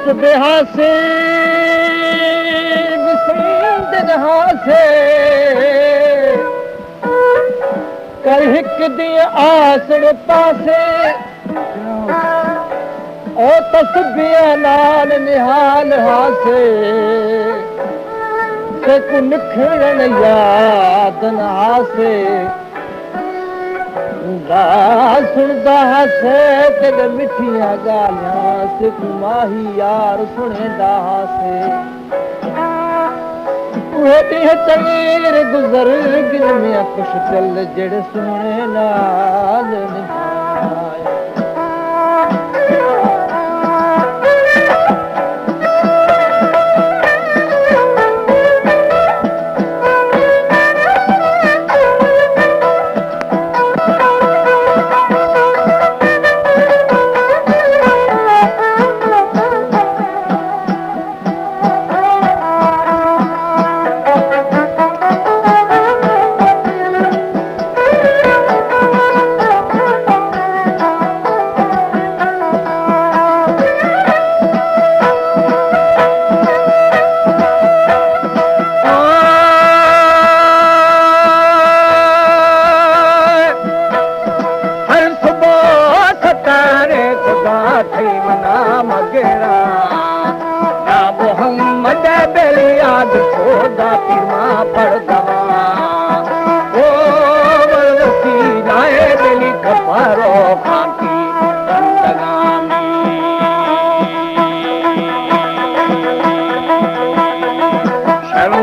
हासे बिसंद हासे कर हिक दी आसड़ पासे ओ तस्बिया नाल निहाल हासे से को निखरण याद न हासे सुनदा हासे ते मिठिया गालियां सिख माही यार सुनेंदा हासे होती है चंगेर गुजर गिल में कुछ चल जड़ सुने नाल निभाए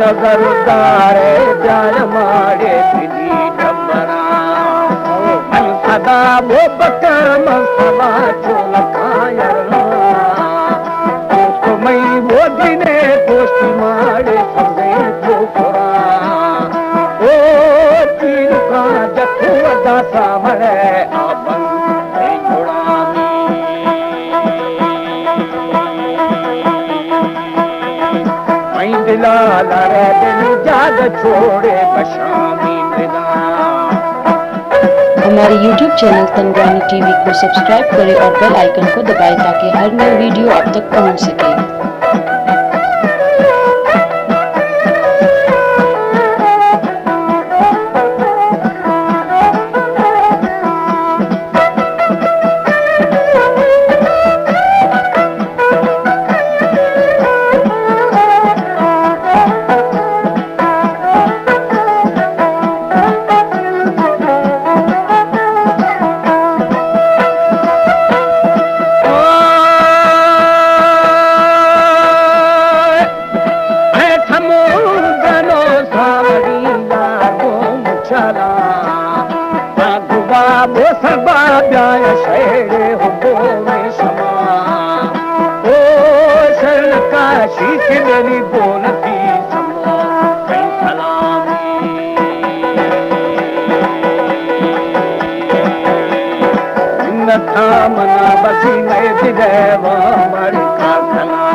नजरदारे प्यार मारे बिजी डबरा सदा वो बकर मसला चोला कायरा उसको मई वो दिने दोस्त मारे सबे ठोकरा ओ तीर का जथु अदा सामने आपन लारे दिल जाग छोड़े बशामी हमारे YouTube चैनल तनरानी टीवी को सब्सक्राइब करें और बेल आइकन को दबाएं ताकि हर नई वीडियो आप तक पहुंच सके। मेरी बोलती सलामी न था मना बसी में दिलेवा मरी का खला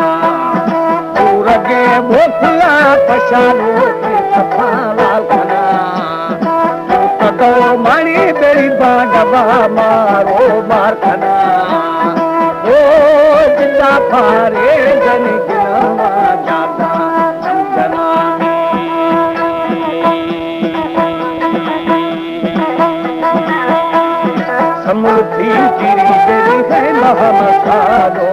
पूरगे भोखला पशालो के सफाला खला तो मणि बेरी बाडवा मारो मार खला ओ जिंदा फारे जन गिनावा जाता संतनामी समृद्धि गिरी बेरी है महमसालो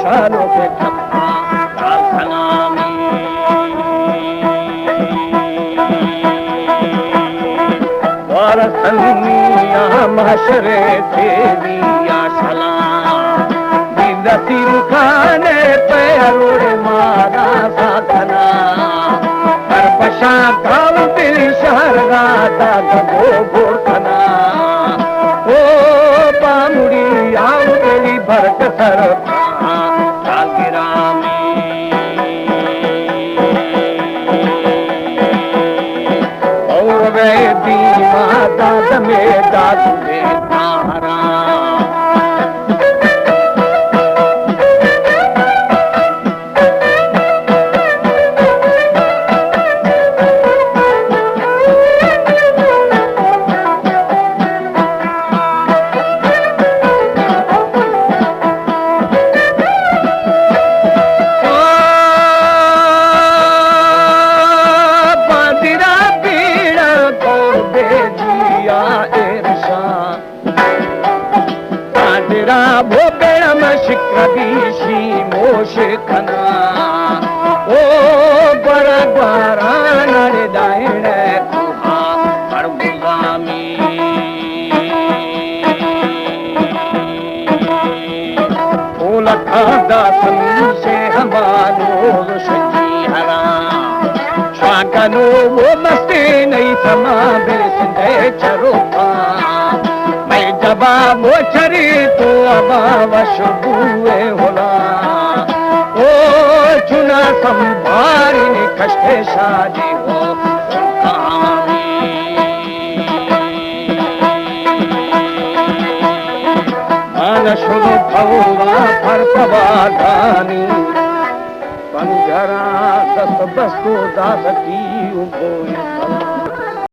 शालों के ठप्पा कारखाना में वारसनिया महशरे देविया सलाम बिंदसिर खाने पैरोड़े मारा साधना करपशा गाँव दिल शहर गाता गो गोरखना ओ बामुड़ी आऊ तेरी भरत सर सालगिरा में और वे दीमा दाद में दाद में तारा वो बेड़म शिक्रबीशी मोशखना ओ बड़ा ग्वारा नरे दाइने कुहा परगुलामी फूल खादा संसे हमारो सजी हरा स्वागनो वो मस्ती नहीं समा बेसंदे चरोपा जबा मोचरी तो अबाव शुबुए होला ओ चुना संभारी ने कष्टे शादी हो कहानी मान शुरू भौवा फरसवा दानी पंजरा दस बस्तु दासती उबो